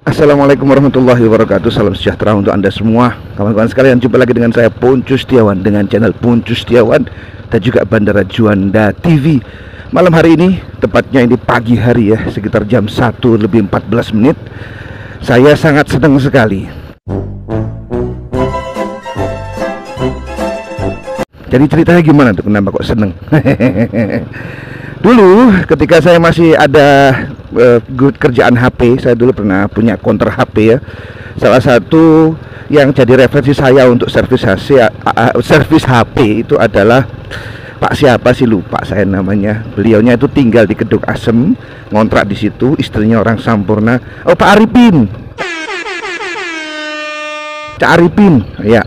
Assalamualaikum warahmatullahi wabarakatuh. Salam sejahtera untuk Anda semua. Kawan-kawan sekalian, jumpa lagi dengan saya Puncu Setiawan dengan channel Puncu Setiawan dan juga Bandara Juanda TV. Malam hari ini, tepatnya ini pagi hari ya, sekitar jam 1:14. Saya sangat senang sekali. Jadi ceritanya gimana tuh, kenapa kok seneng? Dulu ketika saya masih ada kerjaan HP, saya dulu pernah punya counter HP ya. Salah satu yang jadi referensi saya untuk servis HP itu adalah Pak siapa sih, lupa saya namanya. Beliaunya itu tinggal di Kedung Asem, ngontrak di situ, istrinya orang Sampurna. Oh, Pak Arifin. Cak Arifin, ya.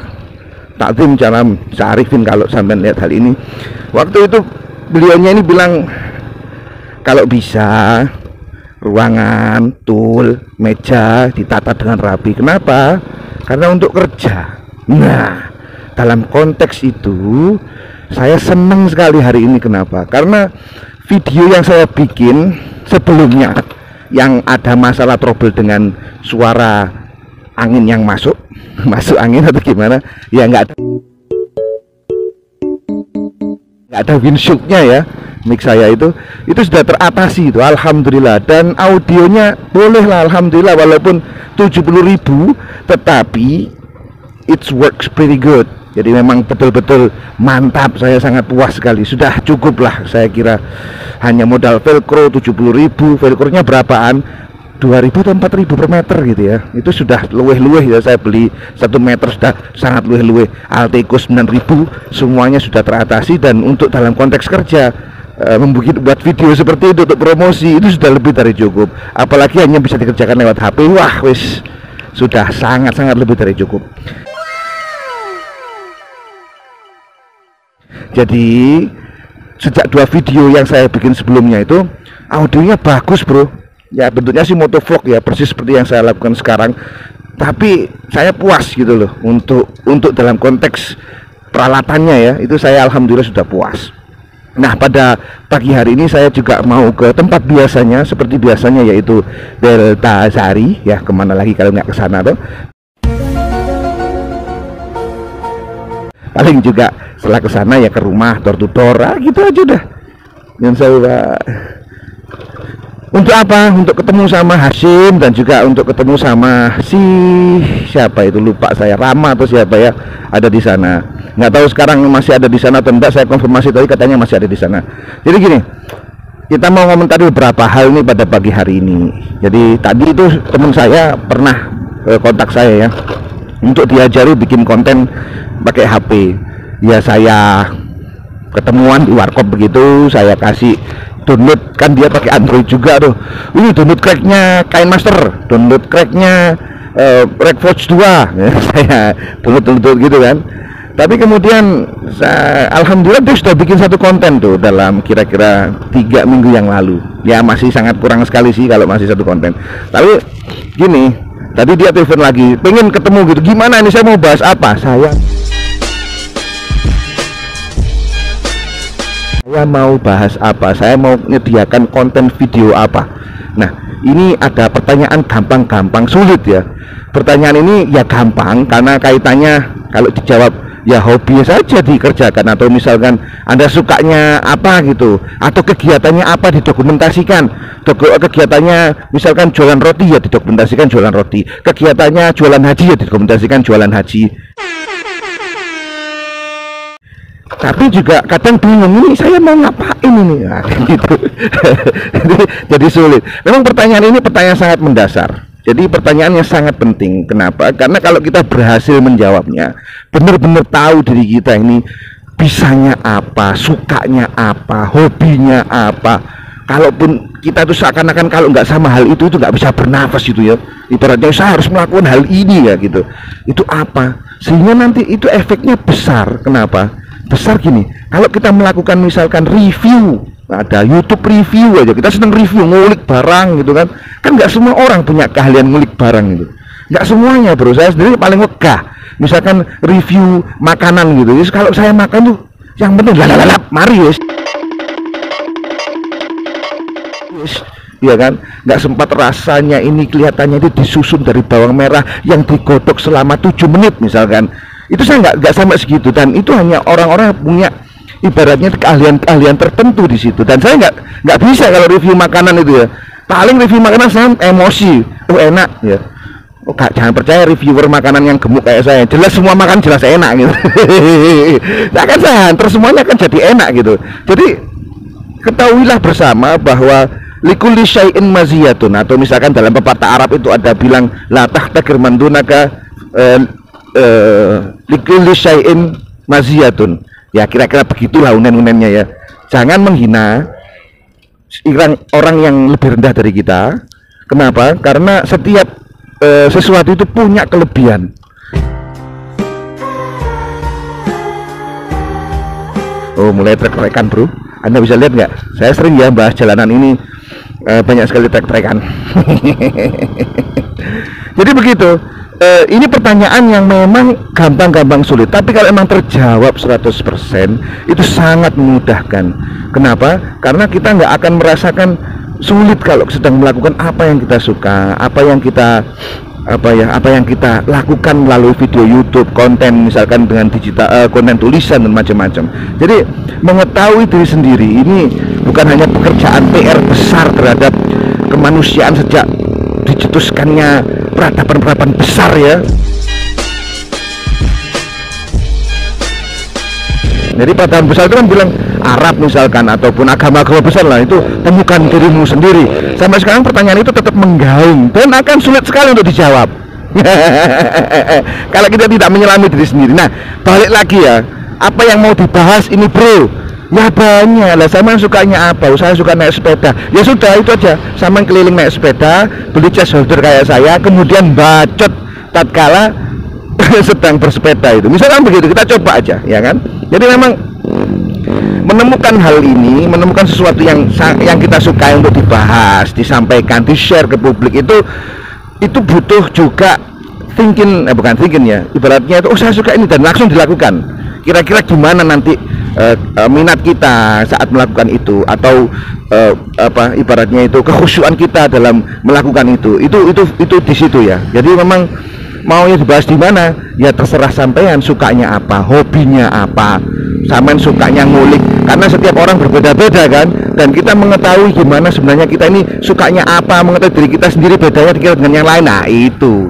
Takzim salam Cak Arifin kalau sampai lihat hal ini. Waktu itu beliaunya ini bilang, kalau bisa ruangan, tool, meja ditata dengan rapi. Kenapa? Karena untuk kerja. Nah, dalam konteks itu saya senang sekali hari ini. Kenapa? Karena video yang saya bikin sebelumnya yang ada masalah trouble dengan suara angin yang masuk angin atau gimana ya, nggak ada windshield-nya ya, mic saya itu sudah teratasi itu, alhamdulillah. Dan audionya boleh lah, alhamdulillah, walaupun 70.000 tetapi it works pretty good. Jadi memang betul-betul mantap, saya sangat puas sekali. Sudah cukup lah, saya kira hanya modal velcro 70.000. velcro-nya berapaan? 2.000 atau 4.000 per meter gitu ya. Itu sudah luweh-luweh ya, saya beli 1 meter sudah sangat luweh-luweh. Alteco 9.000, semuanya sudah teratasi. Dan untuk dalam konteks kerja, buat video seperti itu untuk promosi, itu sudah lebih dari cukup. Apalagi hanya bisa dikerjakan lewat HP, wah wis, sudah sangat-sangat lebih dari cukup. Jadi sejak 2 video yang saya bikin sebelumnya itu audionya bagus bro. Ya bentuknya sih motovlog ya, persis seperti yang saya lakukan sekarang. Tapi saya puas gitu loh, untuk dalam konteks peralatannya ya, itu saya alhamdulillah sudah puas. Nah, pada pagi hari ini saya juga mau ke tempat biasanya, seperti biasanya, yaitu Delta Sari ya. Kemana lagi kalau nggak ke sana tuh. Paling juga setelah ke sana ya ke rumah, door to door, gitu aja udah. Yang saya untuk apa? Untuk ketemu sama Hasim dan juga untuk ketemu sama siapa itu, lupa saya, Rama atau siapa ya, ada di sana. Nggak tahu sekarang masih ada di sana atau enggak, saya konfirmasi tadi katanya masih ada di sana. Jadi gini, kita mau komentari beberapa hal ini pada pagi hari ini. Jadi tadi itu teman saya pernah kontak saya ya, untuk diajari bikin konten pakai HP. Ya saya ketemuan di warkop begitu, saya kasih download, kan dia pakai Android juga tuh. Ini download cracknya Kain Master, download cracknya Redwatch 2 ya, saya download gitu kan. Tapi kemudian alhamdulillah dia sudah bikin satu konten tuh dalam kira-kira 3 minggu yang lalu. Ya masih sangat kurang sekali sih kalau masih satu konten. Tapi gini, tadi dia telepon lagi, pengen ketemu gitu. Gimana ini, saya mau bahas apa? Saya mau bahas apa, saya mau menyediakan konten video apa. Nah, ini ada pertanyaan gampang-gampang sulit ya. Pertanyaan ini ya gampang karena kaitannya kalau dijawab ya hobi saja dikerjakan, atau misalkan Anda sukanya apa gitu, atau kegiatannya apa didokumentasikan. Kegiatannya misalkan jualan roti ya didokumentasikan jualan roti, kegiatannya jualan haji ya didokumentasikan jualan haji. Tapi juga kadang bingung, ini saya mau ngapain ini, nah, gitu. Jadi sulit. Memang pertanyaan ini pertanyaan sangat mendasar. Jadi pertanyaan yang sangat penting. Kenapa? Karena kalau kita berhasil menjawabnya, benar-benar tahu diri kita ini bisanya apa, sukanya apa, hobinya apa. Kalaupun kita itu seakan-akan kalau nggak sama hal itu nggak bisa bernafas gitu ya. Ibaratnya saya harus melakukan hal ini ya gitu. Itu apa? Sehingga nanti itu efeknya besar. Kenapa? Besar gini, kalau kita melakukan misalkan review, ada YouTube review aja, kita seneng review, ngulik barang gitu kan nggak semua orang punya keahlian ngulik barang gitu, nggak semuanya bro. Saya sendiri paling wegah misalkan review makanan gitu. Jadi kalau saya makan tuh yang penting lalap mari wis ya kan, nggak sempat rasanya ini kelihatannya itu disusun dari bawang merah yang digodok selama 7 menit misalkan. Itu saya nggak sampai segitu, dan itu hanya orang-orang yang punya ibaratnya keahlian tertentu di situ. Dan saya nggak bisa kalau review makanan itu ya. Paling review makanan saya emosi, oh enak ya. Oh, jangan percaya reviewer makanan yang gemuk kayak saya. Jelas semua makan jelas enak gitu. Nah kan saya hantar semuanya kan jadi enak gitu. Jadi ketahuilah bersama bahwa likulli syai'in maziyatun, atau misalkan dalam pepatah Arab itu ada bilang la tahtakir mandunaka likulli syai'in maziyatun. Ya kira-kira begitulah unen-unennya ya. Jangan menghina orang yang lebih rendah dari kita. Kenapa? Karena setiap sesuatu itu punya kelebihan. Oh, mulai trek-trekan bro. Anda bisa lihat nggak? Saya sering ya bahas jalanan ini, banyak sekali trek-trekan. Jadi begitu. Ini pertanyaan yang memang gampang-gampang sulit, tapi kalau emang terjawab 100% itu sangat memudahkan. Kenapa? Karena kita nggak akan merasakan sulit kalau sedang melakukan apa yang kita suka, apa yang kita lakukan melalui video YouTube, konten misalkan dengan digital, konten tulisan dan macam-macam. Jadi mengetahui diri sendiri ini bukan hanya pekerjaan PR besar terhadap kemanusiaan sejak dicetuskannya peradaban-peradaban besar ya. Jadi peradaban besar itu kan bilang Arab misalkan, ataupun agama-agama besar lah, itu temukan dirimu sendiri. Sampai sekarang pertanyaan itu tetap menggaung dan akan sulit sekali untuk dijawab kalau kita tidak menyelami diri sendiri. Nah balik lagi ya, apa yang mau dibahas ini bro? Ya banyak lah. Sama sukanya apa? Saya suka naik sepeda. Ya sudah itu aja. Sama keliling naik sepeda, beli chest holder kayak saya, kemudian bacot tatkala sedang bersepeda itu. Misalkan begitu, kita coba aja, ya kan? Jadi memang menemukan hal ini, menemukan sesuatu yang kita sukai untuk dibahas, disampaikan, di-share ke publik itu butuh juga bukan thinking ya. Ibaratnya itu, oh saya suka ini, dan langsung dilakukan. Kira-kira gimana nanti minat kita saat melakukan itu, atau ibaratnya itu kekhusyuan kita dalam melakukan itu di situ ya. Jadi memang maunya dibahas di mana ya terserah sampean, sukanya apa, hobinya apa, sampean sukanya ngulik, karena setiap orang berbeda-beda kan, dan kita mengetahui gimana sebenarnya kita ini sukanya apa, mengetahui diri kita sendiri bedanya dengan yang lain. Nah itu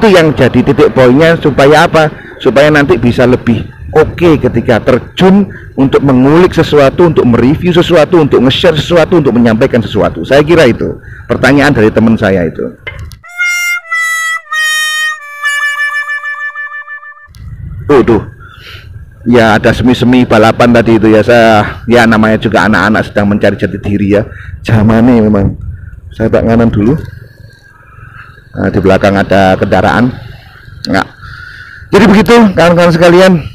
yang jadi titik poinnya, supaya apa? Supaya nanti bisa lebih oke ketika terjun untuk mengulik sesuatu, untuk mereview sesuatu, untuk nge-share sesuatu, untuk menyampaikan sesuatu. Saya kira itu pertanyaan dari teman saya itu. Tuh ya ada semi-semi balapan tadi itu ya. Ya namanya juga anak-anak sedang mencari jati diri ya. Zamannya memang. Saya tak nganan dulu. Nah, di belakang ada kendaraan. Nah, jadi begitu kawan-kawan sekalian.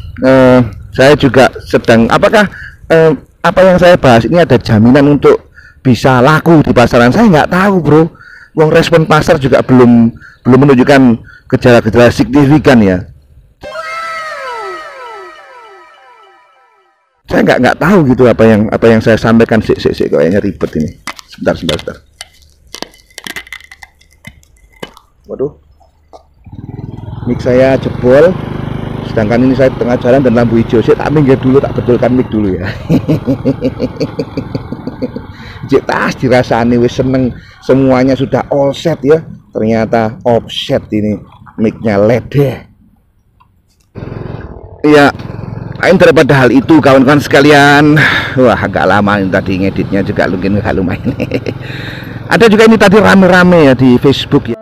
Saya juga sedang apakah apa yang saya bahas ini ada jaminan untuk bisa laku di pasaran? Saya nggak tahu bro. Wong respon pasar juga belum menunjukkan gejala-gejala signifikan ya. Saya nggak tahu gitu apa yang saya sampaikan. Kayaknya ribet ini. Sebentar. Waduh, mic saya jebol. Sedangkan ini saya tengah jalan dan lampu hijau. Saya tak minggir dulu, tak betulkan mic dulu ya. Cek tas dirasani wis seneng, semuanya sudah all set ya. Ternyata offset ini mic-nya ledeh. Iya. Lain daripada hal itu kawan-kawan sekalian, wah agak lama ini tadi ngeditnya juga mungkin agak lumayan. Ada juga ini tadi rame-rame ya di Facebook ya.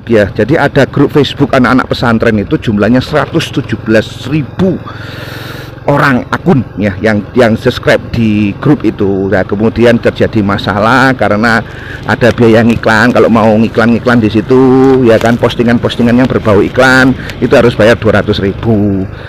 Jadi ada grup Facebook anak-anak pesantren itu jumlahnya 117.000 orang akun ya yang subscribe di grup itu. Nah, kemudian terjadi masalah karena ada biaya ngiklan. Kalau mau ngiklan di situ ya kan, postingan-postingan yang berbau iklan itu harus bayar 200.000.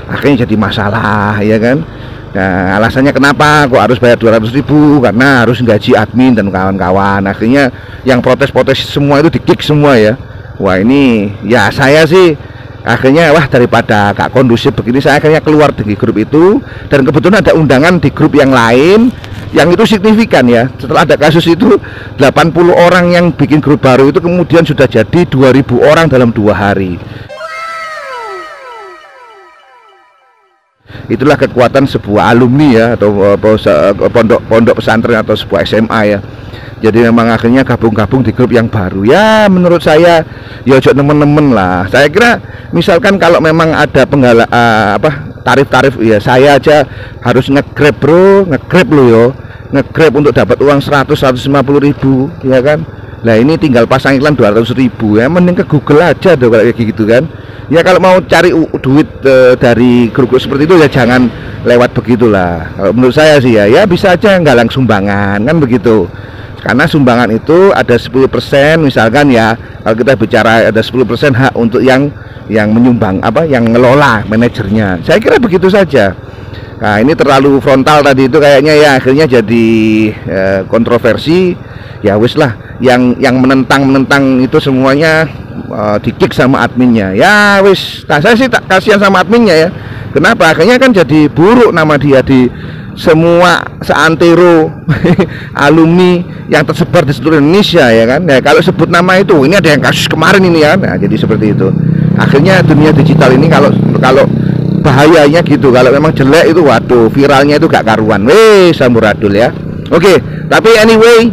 Akhirnya jadi masalah ya kan. Nah, alasannya kenapa kok harus bayar 200.000? Karena harus gaji admin dan kawan-kawan. Akhirnya yang protes semua itu di-kick semua ya. Wah ini ya saya sih Akhirnya wah, daripada gak kondusif begini, saya akhirnya keluar dari grup itu. Dan kebetulan ada undangan di grup yang lain, yang itu signifikan ya. Setelah ada kasus itu, 80 orang yang bikin grup baru itu kemudian sudah jadi 2000 orang dalam 2 hari. Itulah kekuatan sebuah alumni ya, atau pondok pesantren atau sebuah SMA ya. Jadi memang akhirnya gabung-gabung di grup yang baru. Ya menurut saya ya ojo temen-temen lah. Saya kira misalkan kalau memang ada tarif-tarif ya, saya aja harus nge-grab bro, nge-grab lo yo, nge-grab untuk dapat uang 100-150 ribu ya kan. Nah ini tinggal pasang iklan 200 ribu ya, mending ke Google aja tuh kalau kayak gitu kan. Ya kalau mau cari duit dari grup seperti itu ya jangan lewat begitulah. Kalau menurut saya sih ya bisa aja nggalang sumbangan kan begitu. Karena sumbangan itu ada 10% misalkan ya, kalau kita bicara ada 10% hak untuk yang menyumbang yang ngelola manajernya. Saya kira begitu saja. Nah ini terlalu frontal tadi itu kayaknya ya, akhirnya jadi kontroversi. Ya wis lah, yang menentang itu semuanya di-kick sama adminnya. Ya wis, nah, saya sih tak kasihan sama adminnya ya. Kenapa? Akhirnya kan jadi buruk nama dia di semua seantero alumni yang tersebar di seluruh Indonesia ya kan. Nah, kalau sebut nama itu, ini ada yang kasus kemarin ini ya. Nah, jadi seperti itu. Akhirnya dunia digital ini kalau bahayanya gitu, kalau memang jelek itu waduh, viralnya itu gak karuan. Weh, samburadul ya. Oke, tapi anyway,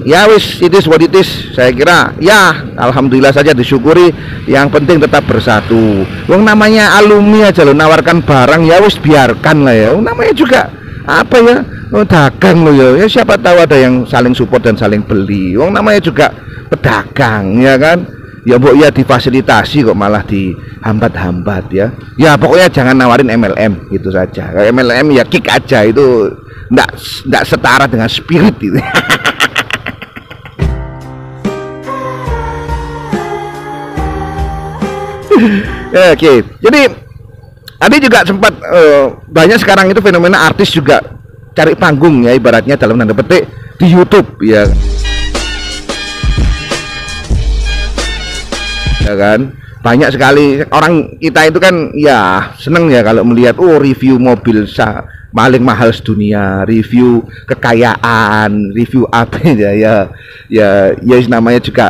ya wis, it is what it is. Saya kira ya alhamdulillah saja, disyukuri. Yang penting tetap bersatu. Wong namanya alumni aja lo nawarkan barang, ya wis biarkan lah ya. Wong namanya juga apa ya, dagang lo ya. Ya siapa tahu ada yang saling support dan saling beli. Wong namanya juga pedagang ya kan. Ya mbok ya difasilitasi kok malah dihambat-hambat ya. Ya pokoknya jangan nawarin MLM gitu saja. Kalau MLM ya kick aja, itu enggak setara dengan spirit itu. Oke, jadi tadi juga sempat banyak sekarang itu fenomena artis juga cari panggung ya, ibaratnya dalam tanda petik di YouTube ya. Ya kan, banyak sekali orang kita itu kan ya seneng ya kalau melihat review mobil paling mahal sedunia, review kekayaan, review apa ya namanya juga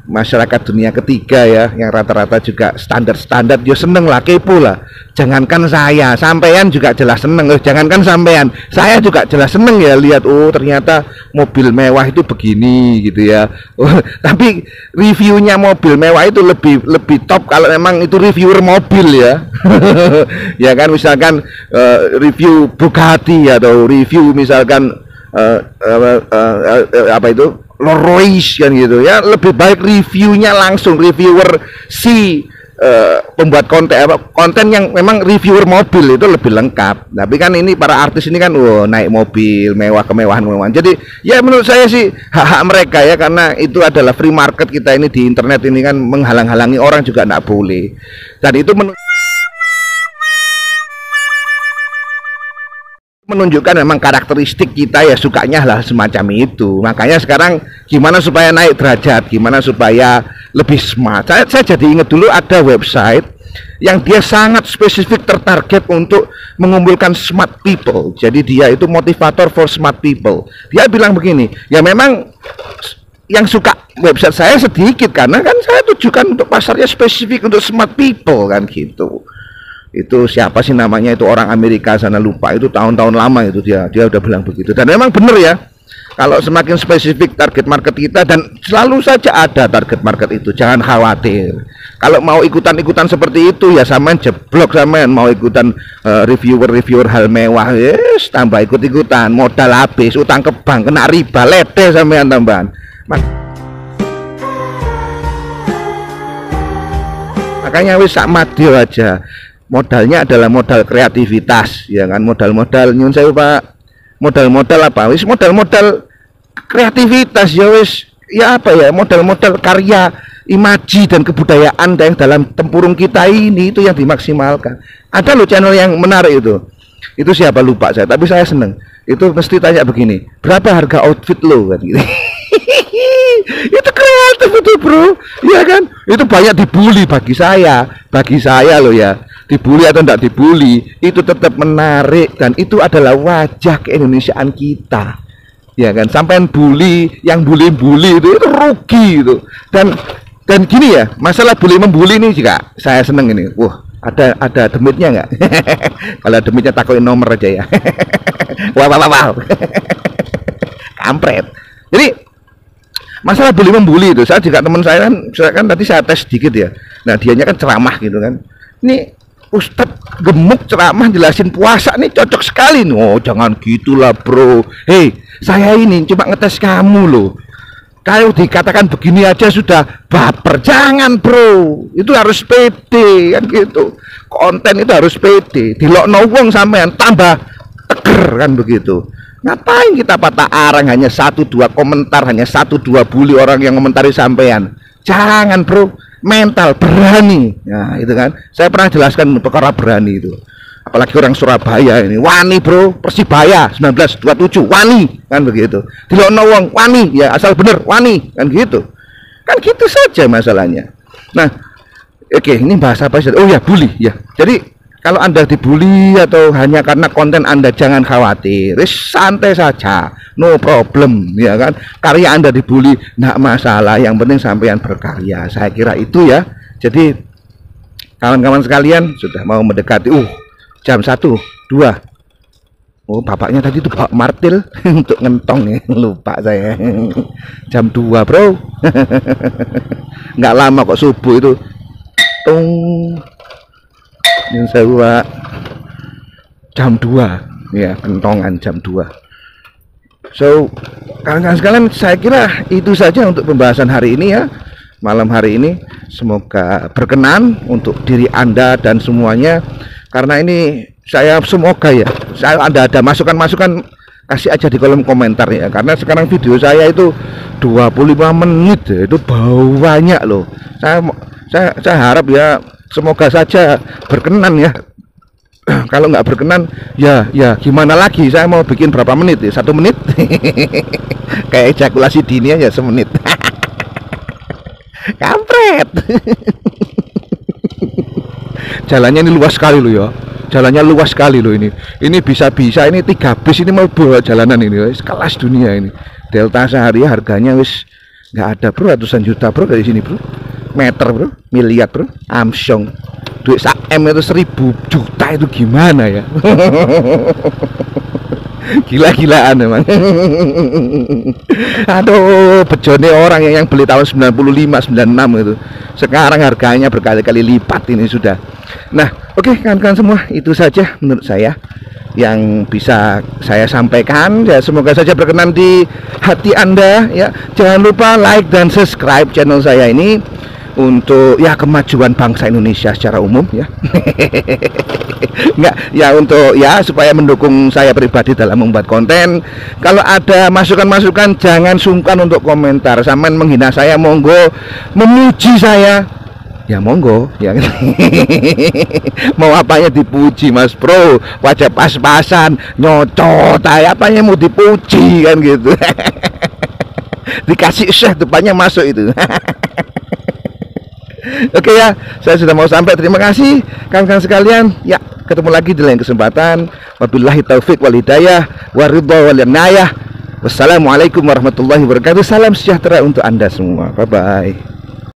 masyarakat dunia ketiga ya, yang rata-rata juga standar dia seneng lah, kepo lah. Jangankan saya, sampean juga jelas seneng. Jangankan sampean, saya juga jelas seneng ya lihat ternyata mobil mewah itu begini gitu ya. Tapi reviewnya mobil mewah itu lebih top kalau memang itu reviewer mobil ya. Ya kan, misalkan review Bugatti atau review misalkan apa itu Rolls Royce kan gitu ya, lebih baik reviewnya langsung reviewer pembuat konten yang memang reviewer mobil itu lebih lengkap. Tapi kan ini para artis ini kan naik mobil mewah, kemewahan. Jadi ya menurut saya sih hak-hak mereka ya, karena itu adalah free market kita ini di internet ini kan, menghalang-halangi orang juga enggak boleh. Dan itu menunjukkan memang karakteristik kita ya, sukanya lah semacam itu. Makanya sekarang gimana supaya naik derajat, gimana supaya lebih smart. Saya jadi ingat dulu ada website yang dia sangat spesifik tertarget untuk mengumpulkan smart people. Jadi dia itu motivator for smart people. Dia bilang begini, ya memang yang suka website saya sedikit karena kan saya tujukan untuk pasarnya spesifik untuk smart people kan gitu. Itu siapa sih namanya, itu orang Amerika sana, lupa, itu tahun-tahun lama itu dia udah bilang begitu. Dan memang bener ya, kalau semakin spesifik target market kita, dan selalu saja ada target market itu, jangan khawatir. Kalau mau ikutan-ikutan seperti itu ya sampean jeblok, sampean mau ikutan reviewer hal mewah, yes, tambah ikut-ikutan, modal habis, utang ke bank, kena riba, lete sampean tambahan. Makanya wis sak madyo aja. Modalnya adalah modal kreativitas ya kan, modal nyun saya Pak, modal apa wis, modal kreativitas ya wis, ya apa ya, modal karya, imaji dan kebudayaan yang dalam tempurung kita ini, itu yang dimaksimalkan. Ada loh channel yang menarik itu siapa lupa saya, tapi saya seneng. Itu mesti tanya begini, berapa harga outfit lo kan gitu. Itu kreatif itu bro, ya kan? Itu banyak dibully bagi saya loh ya. Dibully atau tidak dibully, itu tetap menarik dan itu adalah wajah keindonesiaan kita, ya kan? Sampai bully, yang bully itu rugi itu. Dan gini ya, masalah bully membully ini juga saya seneng ini. Wah, ada demitnya nggak? Kalau demitnya takoin nomor aja ya. Wow. Kampret. Jadi masalah bully membuli itu, saya juga teman saya kan tadi saya tes sedikit ya. Nah dianya kan ceramah gitu kan. Ini Ustadz gemuk ceramah jelasin puasa nih cocok sekali nih. Oh jangan gitulah bro. Hei saya ini cuma ngetes kamu loh. Kalau dikatakan begini aja sudah baper. Jangan bro. Itu harus pede kan gitu. Konten itu harus pede. Dilokno wong sampean tambah teger kan begitu. Ngapain kita patah arang hanya 1-2 komentar, hanya 1-2 bully orang yang komentari sampean. Jangan bro, mental berani. Nah itu kan, saya pernah jelaskan perkara berani itu. Apalagi orang Surabaya ini, wani bro, Persibaya 1927, wani kan begitu. Dilokno wong wani, ya asal bener wani kan gitu. Kan gitu saja masalahnya. Nah, oke, ini bahasa apa sih? Oh ya, bully ya. Jadi kalau Anda dibully atau hanya karena konten Anda, jangan khawatir, santai saja, no problem, ya kan? Karya Anda dibully, nggak masalah, yang penting sampean berkarya. Saya kira itu ya. Jadi kawan-kawan sekalian sudah mau mendekati, jam 1, 2. Oh bapaknya tadi tuh bawa martil untuk ngentong ya, lupa saya. Jam 2 bro, nggak lama kok subuh itu, tung. Yang saya jam 2 ya, kentongan jam 2. So kawan-kawan sekalian, saya kira itu saja untuk pembahasan hari ini ya, malam hari ini. Semoga berkenan untuk diri Anda dan semuanya. Karena ini saya semoga ya, Anda ada masukan-masukan, kasih aja di kolom komentar ya. Karena sekarang video saya itu 25 menit ya, itu banyak loh. Saya harap ya, semoga saja berkenan ya. Kalau nggak berkenan ya gimana lagi, saya mau bikin berapa menit ya, 1 menit. Kayak ejakulasi dini aja 1 menit. Kampret. Jalannya ini luas sekali loh ya, jalannya luas sekali loh ini bisa ini 3 bis ini mau bawa jalanan ini, kelas dunia ini. Delta sehari harganya wis nggak ada bro, ratusan juta bro dari sini bro, meter bro, miliar bro, Amsyong. Duit sak-M itu 1000 juta itu gimana ya? Gila-gilaan emang. Aduh, bejone orang yang beli tahun 95, 96 itu, sekarang harganya berkali-kali lipat ini sudah. Nah, oke kawan-kawan semua, itu saja menurut saya yang bisa saya sampaikan ya. Semoga saja berkenan di hati Anda ya. Jangan lupa like dan subscribe channel saya ini untuk ya kemajuan bangsa Indonesia secara umum ya. Enggak ya, untuk ya supaya mendukung saya pribadi dalam membuat konten. Kalau ada masukan-masukan jangan sungkan untuk komentar. Sampean menghina saya monggo, memuji saya ya monggo ya. Mau apanya dipuji mas bro, wajah pas-pasan nyocot apanya mau dipuji kan gitu. Dikasih syekh depannya masuk itu. Oke ya, saya sudah mau sampai. Terima kasih kawan-kawan sekalian. Ya, ketemu lagi di lain kesempatan. Wabillahi taufik wal hidayah waridha wal inayah. Wassalamualaikum warahmatullahi wabarakatuh. Salam sejahtera untuk Anda semua. Bye bye.